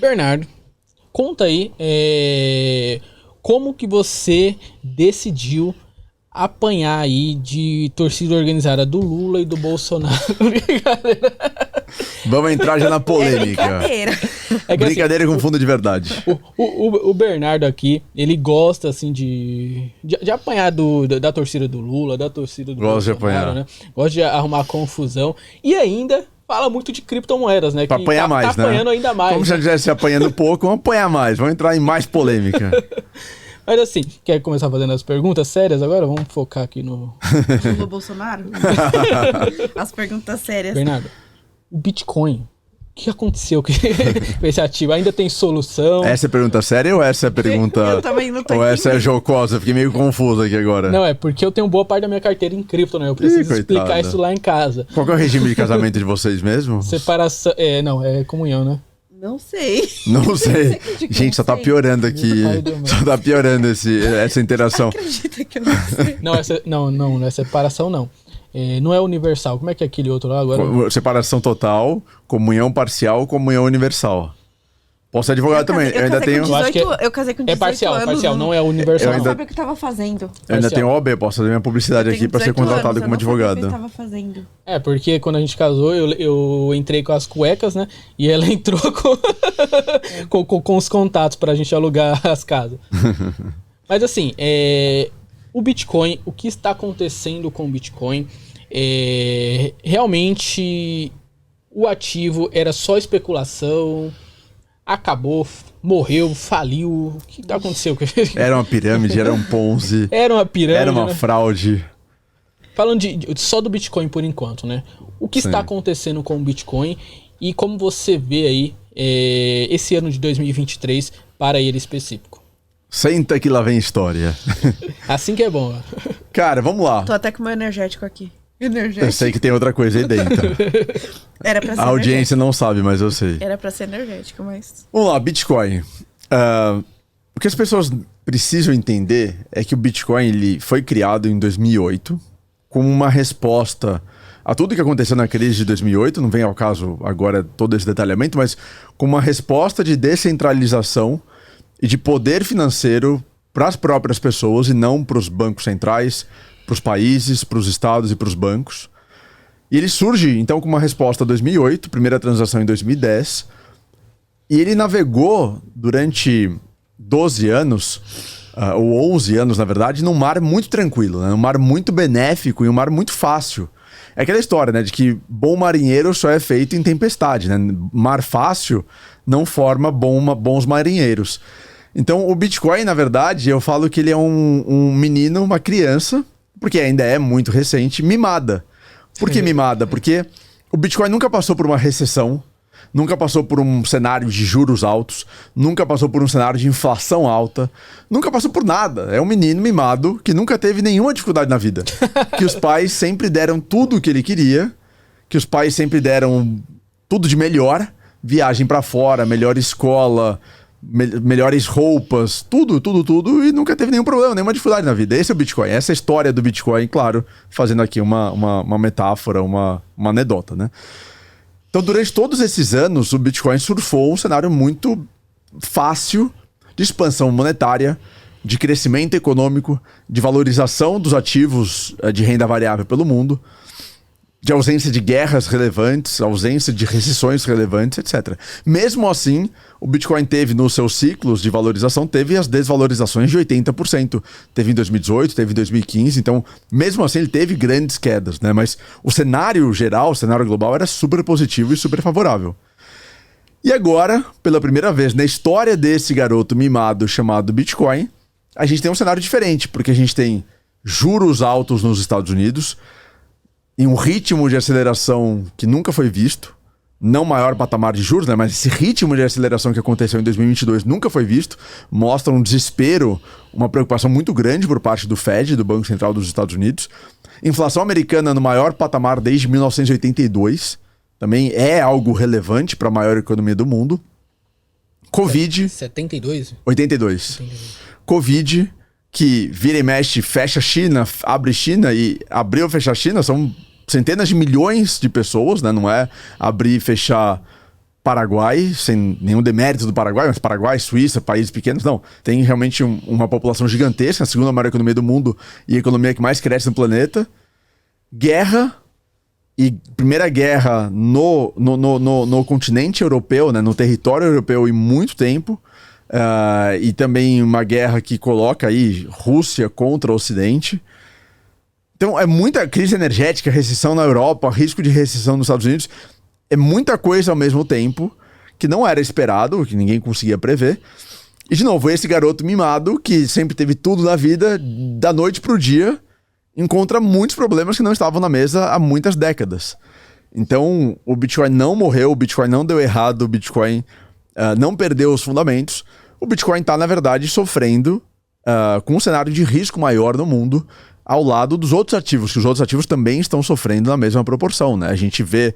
Bernardo, conta aí como que você decidiu apanhar aí de torcida organizada do Lula e do Bolsonaro. Vamos entrar já na polêmica. Brincadeira com fundo de verdade. O Bernardo aqui, ele gosta assim de apanhar da torcida do Lula, da torcida do Gosta Bolsonaro, né? Gosta de arrumar confusão e ainda fala muito de criptomoedas, né? Pra que apanhar mais, tá apanhando ainda mais. Como se já estivesse apanhando pouco, vamos apanhar mais. Vamos entrar em mais polêmica. Mas assim, quer começar fazendo as perguntas sérias agora? Vamos focar aqui no... Lula Bolsonaro? As perguntas sérias. Bernardo, o Bitcoin, o que aconteceu com esse ativo? Ainda tem solução? Essa é a pergunta séria ou essa é a pergunta... Eu também não tô ou essa é entendendo. jocosa? Fiquei meio confuso aqui agora. Não, é porque eu tenho boa parte da minha carteira em cripto, né? Eu preciso explicar isso lá em casa. Qual que é o regime de casamento de vocês mesmo? Separação... não, é comunhão, né? Não sei. Não sei. acredita que eu Gente, só não tá sei? piorando aqui. Meu pai do Só tá piorando essa interação. Acredita que eu não sei. Não, não é separação, não. Não é universal. Como é que é aquele outro lá agora? Separação total, comunhão parcial, comunhão universal. Posso ser advogado também. Eu ainda tenho... Eu acho que Eu casei com 18 É parcial, anos. parcial, não é universal. Eu não ainda- sabia o que eu tava fazendo. Eu ainda tenho OAB, posso fazer minha publicidade Eu aqui tenho pra ser 18 contratado anos, como eu não sabia o que eu advogado. tava fazendo. Porque quando a gente casou, eu entrei com as cuecas, né? E ela entrou com os contatos pra gente alugar as casas. Mas assim, o Bitcoin, o que está acontecendo com o Bitcoin? Realmente o ativo era só especulação, acabou, morreu, faliu. O que aconteceu? Era uma pirâmide, era um Ponzi, Era uma pirâmide, era uma né? fraude. Falando só do Bitcoin por enquanto, né? O que Sim. está acontecendo com o Bitcoin e como você vê aí esse ano de 2023 para ele específico? Senta que lá vem história. Assim que é bom. Cara, vamos lá. Tô até com o meu energético aqui. Eu Energético. sei que tem outra coisa aí dentro. Era pra ser A audiência não sabe, mas eu sei. Era pra ser energético, mas... Vamos lá, Bitcoin. O que as pessoas precisam entender é que o Bitcoin ele foi criado em 2008 como uma resposta a tudo que aconteceu na crise de 2008, não vem ao caso agora todo esse detalhamento, mas como uma resposta de descentralização e de poder financeiro para as próprias pessoas e não para os bancos centrais, para os países, para os estados e para os bancos. E ele surge, então, como uma resposta a 2008, primeira transação em 2010, e ele navegou durante 12 anos, ou 11 anos, na verdade, num mar muito tranquilo, né? Num mar muito benéfico e um mar muito fácil. É aquela história, né, de que bom marinheiro só é feito em tempestade, né? Mar fácil não forma bons marinheiros. Então, o Bitcoin, na verdade, eu falo que ele é um menino, uma criança, porque ainda é muito recente, mimada. Por que mimada? Porque o Bitcoin nunca passou por uma recessão, nunca passou por um cenário de juros altos, nunca passou por um cenário de inflação alta, nunca passou por nada. É um menino mimado que nunca teve nenhuma dificuldade na vida. Que os pais sempre deram tudo o que ele queria, que os pais sempre deram tudo de melhor, viagem pra fora, melhor escola, melhores roupas, tudo, e nunca teve nenhum problema, nenhuma dificuldade na vida. Esse é o Bitcoin, essa é a história do Bitcoin, claro, fazendo aqui uma metáfora, uma anedota, né? Então, durante todos esses anos, o Bitcoin surfou um cenário muito fácil de expansão monetária, de crescimento econômico, de valorização dos ativos de renda variável pelo mundo, de ausência de guerras relevantes, ausência de recessões relevantes, etc. Mesmo assim, o Bitcoin teve nos seus ciclos de valorização, teve as desvalorizações de 80%. Teve em 2018, teve em 2015, então, mesmo assim, ele teve grandes quedas, né? Mas o cenário geral, o cenário global era super positivo e super favorável. E agora, pela primeira vez na história desse garoto mimado chamado Bitcoin, a gente tem um cenário diferente, porque a gente tem juros altos nos Estados Unidos, em um ritmo de aceleração que nunca foi visto, não maior patamar de juros, né, mas esse ritmo de aceleração que aconteceu em 2022 nunca foi visto, mostra um desespero, uma preocupação muito grande por parte do Fed, do Banco Central dos Estados Unidos. Inflação americana no maior patamar desde 1982, também é algo relevante para a maior economia do mundo. Covid... 72? 82. Covid, que vira e mexe, fecha a China, abre China, e abrir ou fechar a China são centenas de milhões de pessoas, né? Não é abrir e fechar Paraguai, sem nenhum demérito do Paraguai, mas Paraguai, Suíça, países pequenos, não. Tem realmente uma população gigantesca, a segunda maior economia do mundo e a economia que mais cresce no planeta. Guerra, e primeira guerra no continente europeu, né, no território europeu em muito tempo. E também uma guerra que coloca aí Rússia contra o Ocidente. Então é muita crise energética, recessão na Europa, risco de recessão nos Estados Unidos. É muita coisa ao mesmo tempo que não era esperado, que ninguém conseguia prever. E, de novo, esse garoto mimado, que sempre teve tudo na vida, da noite pro dia, encontra muitos problemas que não estavam na mesa há muitas décadas. Então, o Bitcoin não morreu, o Bitcoin não deu errado, o Bitcoin não perdeu os fundamentos. O Bitcoin está, na verdade, sofrendo com um cenário de risco maior no mundo, ao lado dos outros ativos, que os outros ativos também estão sofrendo na mesma proporção, né? A gente vê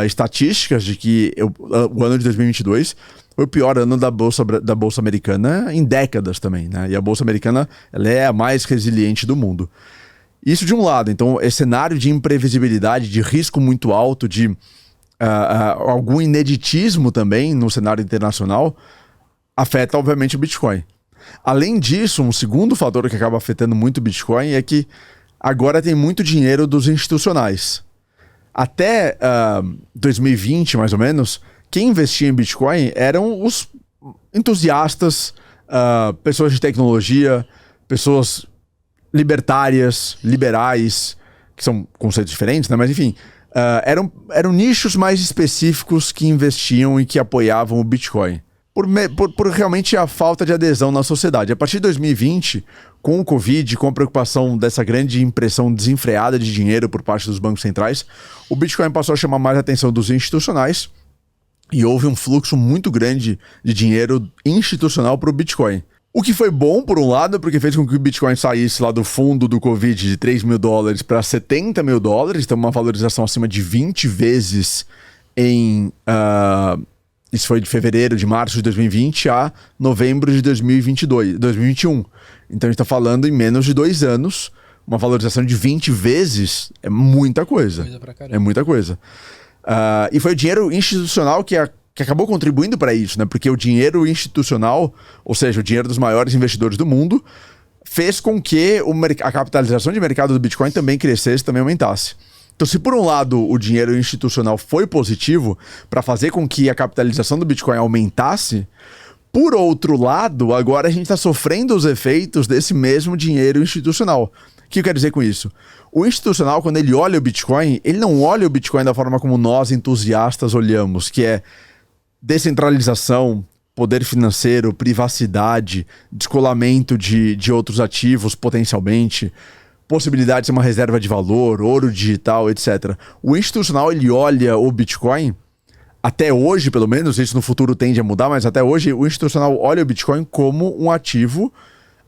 estatísticas de que o ano de 2022 foi o pior ano da Bolsa Americana em décadas também, né? E a Bolsa Americana, ela é a mais resiliente do mundo. Isso de um lado. Então, esse cenário de imprevisibilidade, de risco muito alto, de algum ineditismo também no cenário internacional, afeta, obviamente, o Bitcoin. Além disso, um segundo fator que acaba afetando muito o Bitcoin é que agora tem muito dinheiro dos institucionais. Até 2020, mais ou menos, quem investia em Bitcoin eram os entusiastas, pessoas de tecnologia, pessoas libertárias, liberais, que são conceitos diferentes, né? Mas enfim, eram nichos mais específicos que investiam e que apoiavam o Bitcoin. Por realmente a falta de adesão na sociedade. A partir de 2020, com o Covid, com a preocupação dessa grande impressão desenfreada de dinheiro por parte dos bancos centrais, o Bitcoin passou a chamar mais a atenção dos institucionais e houve um fluxo muito grande de dinheiro institucional para o Bitcoin. O que foi bom, por um lado, porque fez com que o Bitcoin saísse lá do fundo do Covid de $3 mil para $70 mil, então uma valorização acima de 20 vezes em... Isso foi de fevereiro, de março de 2020 a novembro de 2021. Então a gente está falando em menos de 2 anos, uma valorização de 20 vezes é muita coisa. É muita coisa. E foi o dinheiro institucional que acabou contribuindo para isso, né? Porque o dinheiro institucional, ou seja, o dinheiro dos maiores investidores do mundo, fez com que a capitalização de mercado do Bitcoin também crescesse, também aumentasse. Então, se por um lado o dinheiro institucional foi positivo para fazer com que a capitalização do Bitcoin aumentasse, por outro lado, agora a gente está sofrendo os efeitos desse mesmo dinheiro institucional. O que eu quero dizer com isso? O institucional, quando ele olha o Bitcoin, ele não olha o Bitcoin da forma como nós, entusiastas, olhamos, que é descentralização, poder financeiro, privacidade, descolamento de outros ativos potencialmente, possibilidade de ser uma reserva de valor, ouro digital, etc. O institucional, ele olha o Bitcoin, até hoje pelo menos, isso no futuro tende a mudar, mas até hoje o institucional olha o Bitcoin como um ativo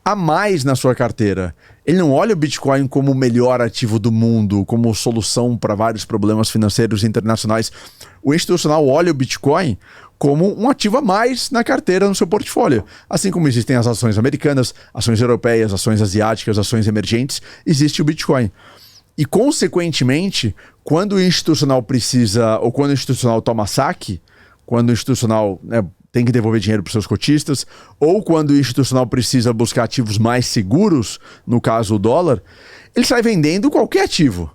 a mais na sua carteira. Ele não olha o Bitcoin como o melhor ativo do mundo, como solução para vários problemas financeiros internacionais. O institucional olha o Bitcoin como um ativo a mais na carteira, no seu portfólio. Assim como existem as ações americanas, ações europeias, ações asiáticas, ações emergentes, existe o Bitcoin. E, consequentemente, quando o institucional precisa, ou quando o institucional toma saque, quando o institucional tem que devolver dinheiro para os seus cotistas, ou quando o institucional precisa buscar ativos mais seguros, no caso o dólar, ele sai vendendo qualquer ativo.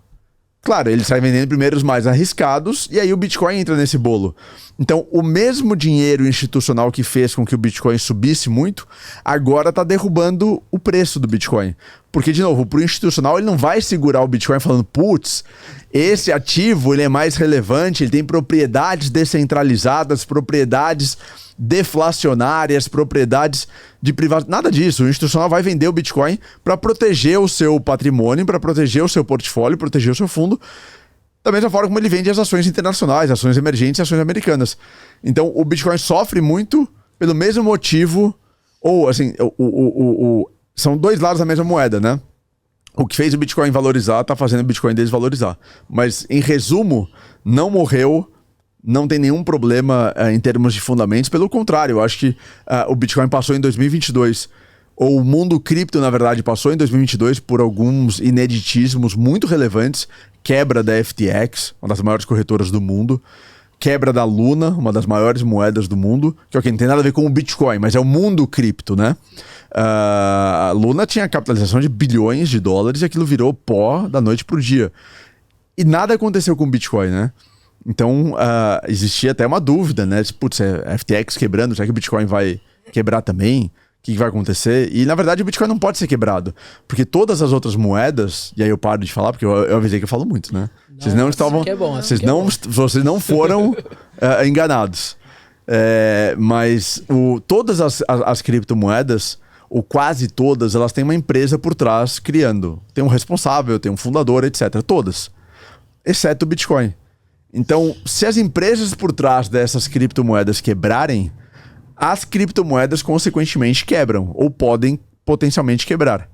Claro, ele sai vendendo primeiro os mais arriscados e aí o Bitcoin entra nesse bolo. Então, o mesmo dinheiro institucional que fez com que o Bitcoin subisse muito, agora está derrubando o preço do Bitcoin. Porque, de novo, para o institucional ele não vai segurar o Bitcoin falando, putz, esse ativo ele é mais relevante, ele tem propriedades descentralizadas, propriedades deflacionárias, propriedades de privacidade. Nada disso. O institucional vai vender o Bitcoin para proteger o seu patrimônio, para proteger o seu portfólio, proteger o seu fundo, da mesma forma como ele vende as ações internacionais, ações emergentes e ações americanas. Então, o Bitcoin sofre muito pelo mesmo motivo, ou assim, são dois lados da mesma moeda, né? O que fez o Bitcoin valorizar está fazendo o Bitcoin desvalorizar. Mas, em resumo, não morreu, não tem nenhum problema em termos de fundamentos. Pelo contrário, eu acho que o Bitcoin passou em 2022, ou o mundo cripto, na verdade, passou em 2022 por alguns ineditismos muito relevantes. Quebra da FTX, uma das maiores corretoras do mundo. quebra da Luna, uma das maiores moedas do mundo, que ok, não tem nada a ver com o Bitcoin, mas é o mundo cripto, né? A Luna tinha capitalização de bilhões de dólares e aquilo virou pó da noite pro dia. E nada aconteceu com o Bitcoin, né? Então, existia até uma dúvida, né? Putz, é FTX quebrando, será que o Bitcoin vai quebrar também? O que vai acontecer? E, na verdade, o Bitcoin não pode ser quebrado. Porque todas as outras moedas... E aí eu paro de falar, porque eu avisei que eu falo muito, né? Vocês não estavam... Vocês não foram enganados. Mas todas as criptomoedas, ou quase todas, elas têm uma empresa por trás criando. Tem um responsável, tem um fundador, etc. Todas. Exceto o Bitcoin. Então, se as empresas por trás dessas criptomoedas quebrarem... as criptomoedas, consequentemente, quebram. Ou podem potencialmente quebrar.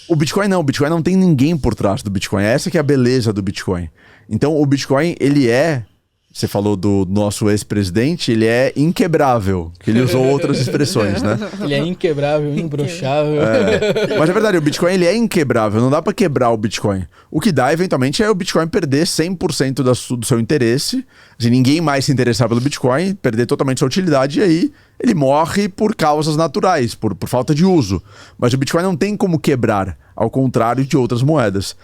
O Bitcoin não tem ninguém por trás do Bitcoin. Essa que é a beleza do Bitcoin. Então, o Bitcoin, ele é... Você falou do nosso ex-presidente, ele é inquebrável. Que ele usou outras expressões, né? Ele é inquebrável, imbrochável. Mas é verdade, o Bitcoin ele é inquebrável. Não dá pra quebrar o Bitcoin. O que dá, eventualmente, é o Bitcoin perder 100% do seu interesse. Assim, ninguém mais se interessar pelo Bitcoin, perder totalmente sua utilidade, e aí ele morre por causas naturais, por falta de uso. Mas o Bitcoin não tem como quebrar, ao contrário de outras moedas.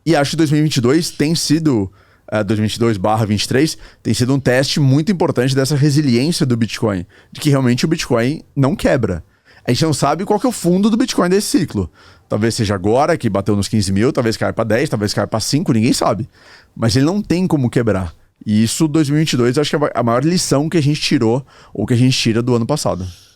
E acho que 2022 tem sido... 2022/23 tem sido um teste muito importante dessa resiliência do Bitcoin, de que realmente o Bitcoin não quebra. A gente não sabe qual que é o fundo do Bitcoin desse ciclo. Talvez seja agora, que bateu nos 15 mil, talvez caia para 10, talvez caia para 5, ninguém sabe. Mas ele não tem como quebrar. E isso, 2022, acho que é a maior lição que a gente tirou, ou que a gente tira do ano passado.